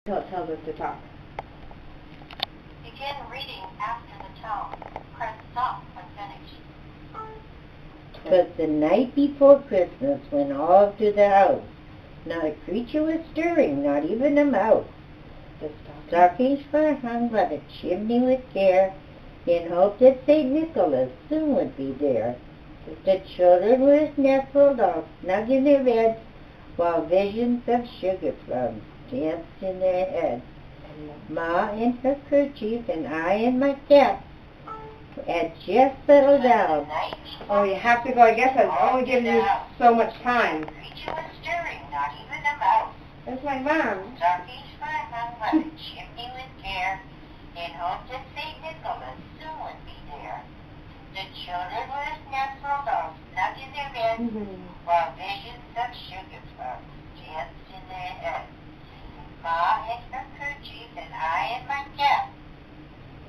tells us to talk. Begin reading after the tone. Press stop when finished. 'Twas the night before Christmas when all through the house not a creature was stirring, not even a mouse. The Stockings were hung by the chimney with care, in hope that St. Nicholas soon would be there. The children were nestled all snug in their beds, while visions of sugar plums danced in their heads. Ma in her kerchief and I in my cap had just settled down. Oh, you have to go. I guess I've only given you so much time. Creature was stirring, not even a mouse. That's my mom. Stockings were hung by the chimney with care, in hope that St. Nicholas soon would be there. The children were nestled all snug in their beds, while visions of sugar plums danced in their heads. Ma in her kerchief and I in my cap.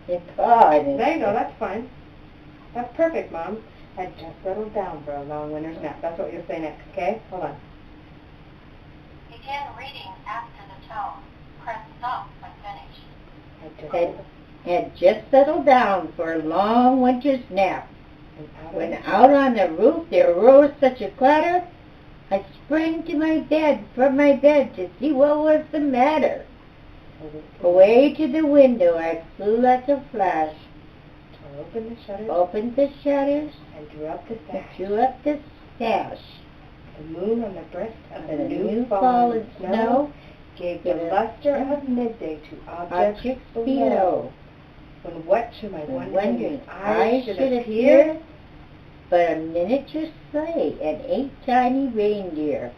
There you go. That's fine. That's perfect, Mom. Had just settled down for a long winter's nap. That's what you'll say next, okay? Hold on. Begin reading after the tone. Press stop when finished. Had just settled down for a long winter's nap. When out on the roof there rose such a clatter, I sprang to my bed, from my bed, to see what was the matter. Away to the window I flew like a flash, opened the shutters, and drew up the sash. The moon on the breast of the new new fallen fallen snow gave the luster of midday to objects below. When what to my wondering eyes should appear but a miniature sleigh and 8 tiny reindeer.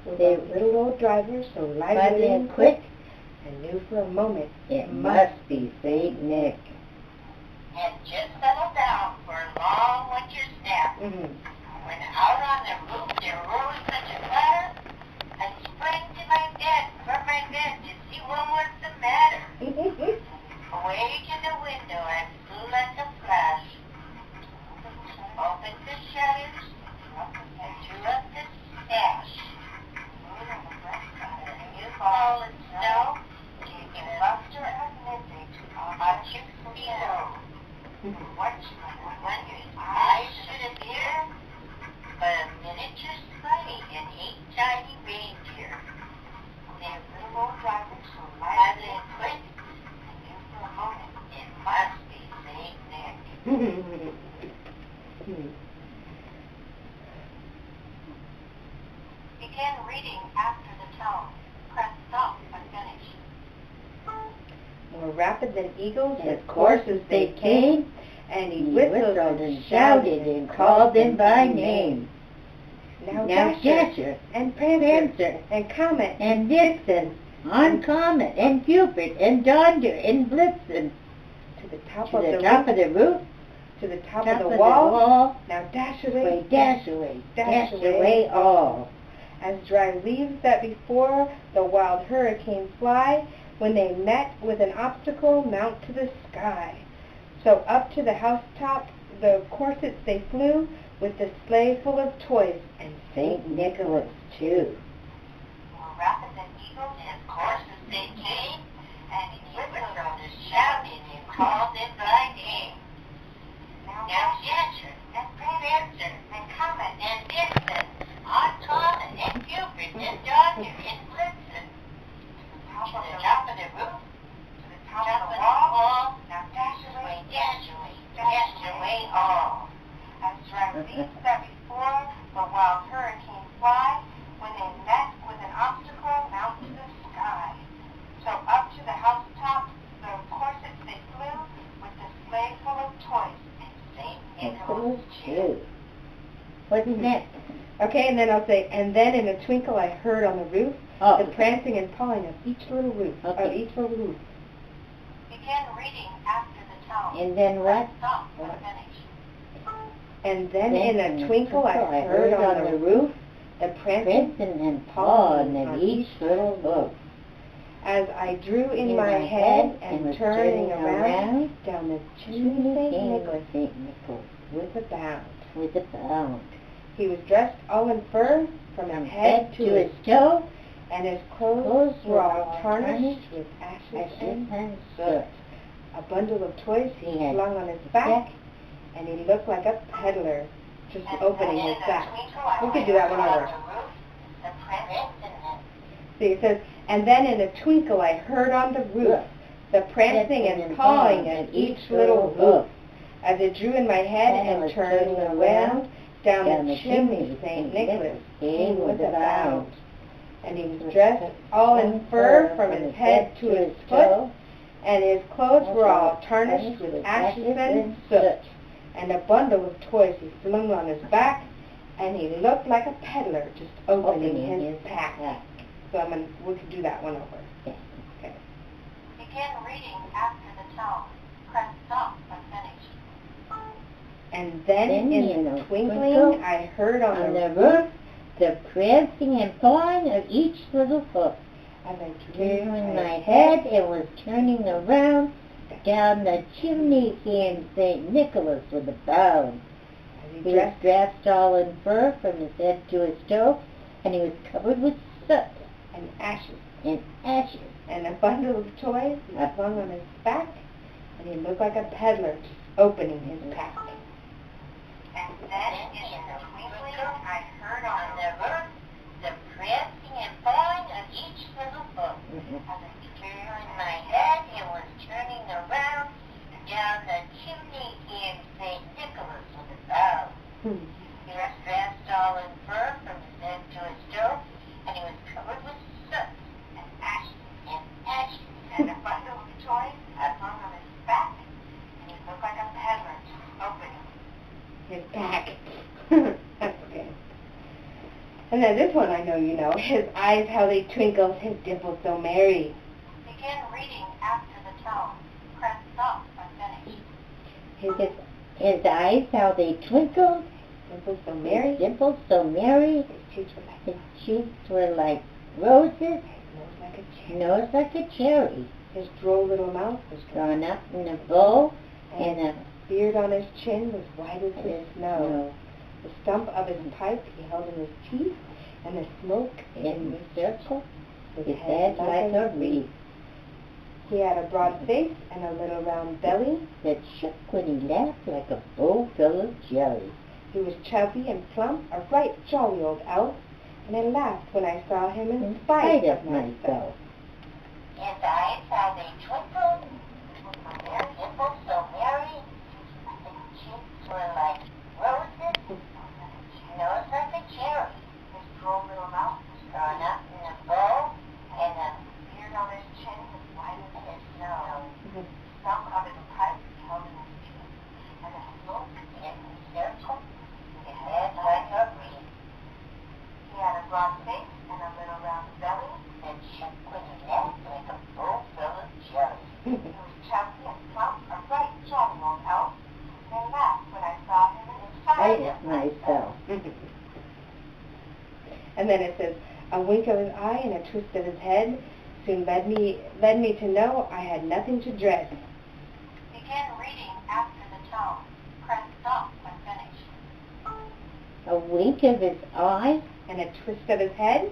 With a little old driver so lively and quick, I knew for a moment it must be St. Nick. Had just settled down for a long winter's nap. When out on the roof there rose such a clatter, I sprang to my bed, from my bed, to see what was the matter. Away to the window I flew like a flash, opened the shutters, and drew up the sash. The new fallen snow gave the luster of midday to objects below. What wondering eyes should appear but a miniature sleigh and 8 tiny reindeer. Their little old drivers so lively and quick, I knew for a moment it must be St. Nick. Begin reading after the tone. Press stop when finished. More rapid than eagles, As coursers they came, and he whistled and shouted and called them by name. Now Dasher and Prancer Prancer and Comet and Vixen, on Comet and Cupid and Donder and Blitzen, to the top to of the the top roof, of the roof, to the top top of the wall. Now dash away, dash away all. As dry leaves that before the wild hurricane fly, when they met with an obstacle, mount to the sky. So up to the housetop, the corsets they flew, with the sleigh full of toys, and St. Nicholas too. More rapid than eagles, as coursers they came, and he whistled and shouted and called them by name. Now Dasher and Prancer and Comet and Vixen, on Comet and Cupid and Donder and Blitzen, to the top of the roof, to the top of the wall. Now dash away all. As dry leaves that before the wild hurricane fly, when they met with an obstacle, mount to the sky. So up to the housetop, the corsets they flew, with the sleigh full of toys, and St. Nicholas too. What's next? Okay, and then I'll say, and then in a twinkle I heard on the roof the prancing and pawing of each little roof. Begin reading after the tone. And then what? Stop when finished. And then in a twinkle I heard on the roof the prancing and pawing of each little roof. As I drew in my head and turning around down the chimney St. Nicholas with a bound. He was dressed all in fur from his head to his toe, and his clothes were all tarnished with ashes and soot. A bundle of toys he flung on his back, and he looked like a peddler just opening his sack. We could do that one over. See, it says, and then in a twinkle I heard on the roof the prancing and pawing of each little hoof, as it drew in my head and turned around. Down the chimney St. Nicholas came with a bound. And he was dressed all in fur from his head to his foot, and his clothes were all tarnished with ashes and soot. And a bundle of toys he flung on his back, and he looked like a peddler just opening his pack. So we could do that one over. Okay. Begin reading after the tone. Press stop when finished. And then in the twinkling I heard on the roof the prancing and pawing of each little hoof. As I turned my head, it was turning around. Down the chimney came St. Nicholas with a bound. He was dressed all in fur from his head to his toe, and he was covered with soot and ashes. And a bundle of toys he flung on his back, and he looked like a peddler just opening his pack. And then in the twinkling I heard on the roof the prancing and pawing of each little hoof. As I turned my head, it was turning around. Down the chimney came St. Nicholas with a bound. He was dressed all in fur from his head to his toe, and he was covered with soot and ashes. And a bundle of toys flung on his back, and he looked like a peddler just opening his back. That's okay. And then this one I know you know. His eyes how they twinkled, his dimples so merry. Begin reading after the tone. Press stop when finished. his eyes how they twinkled, Dimples so merry. his dimples so merry. His cheeks were like roses. Nose like a cherry. His droll little mouth was drawn up in a bow, and a beard on his chin was white as the snow. The stump of his pipe he held in his teeth, and the smoke in the circle, his head like a wreath. He had a broad face and a little round belly that shook when he laughed like a bowl full of jelly. He was chubby and plump, a right jolly old elf, and I laughed when I saw him in spite of myself. His eyes how they twinkled, their dimples so merry. His cheeks were like roses, nose like a cherry. His droll little mouth was drawn up in a bow, and a beard on his chin was white as the snow. The stump of his pipe he held in his teeth, and the smoke in his circle, his head like a wreath. He had a broad face and a little round belly, and shook when he laughed like a bowl full of jelly. He was chubby and plump, a right jolly old elf, and I laughed when I saw him in spite of myself. And then it says, a wink of his eye and a twist of his head soon led me to know I had nothing to dread. Begin reading after the tone. Press stop when finished. A wink of his eye and a twist of his head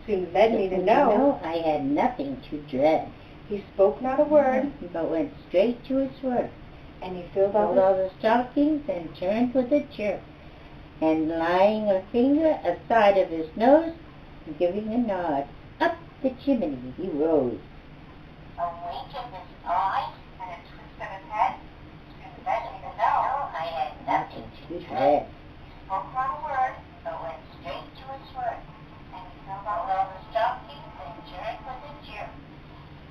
soon led me to know I had nothing to dread. He spoke not a word, but went straight to his work. And he filled all the stockings and turned with a jerk, and laying a finger aside of his nose, and giving a nod, up the chimney he rose. A wink of his eye and a twist of his head soon led me to know I had nothing to dread. He spoke not a word, but went straight to his work, and he filled all the stockings and turned with a jerk,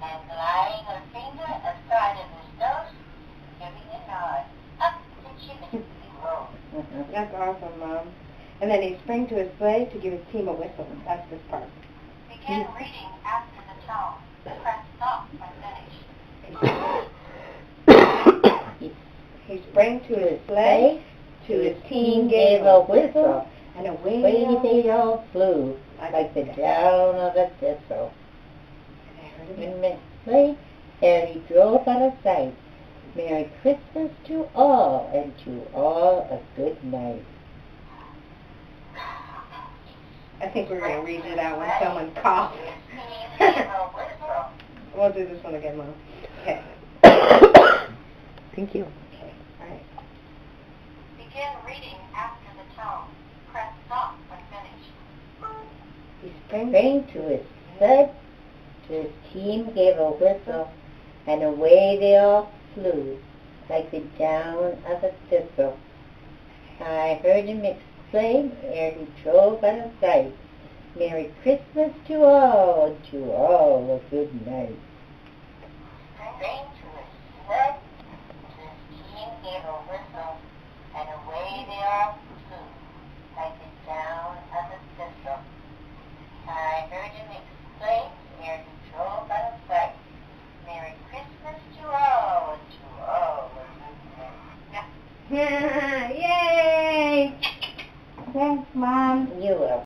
and laying a finger aside of his nose, giving a nod, up the chimney he rose. That's awesome, Mom. And then he sprang to his sleigh to give his team a whistle. That's this part. Begin reading after the tone. Press stop when finished. He sprang to his sleigh, to his team gave a whistle, and away they all flew, like the down of a thistle. In the sleigh, and he drove out of sight. Merry Christmas to all, and to all a good night. I think we're going to redo that when someone coughs. We'll do this one again, Mom. Okay. Thank you. Okay. All right. Begin reading after the tone. Press stop when finished. He sprang to his sled, his team gave a whistle, and away they all flew, like the down of a thistle. I heard him exclaim ere he drove out of sight, Merry Christmas to all a good night. Sprang to his sled, his team gave a whistle, and away they all flew, like the down of a thistle. I heard him exclaim ere he drove out of sight, Merry Christmas to all a good night. Yay! Thanks, Mom. You will.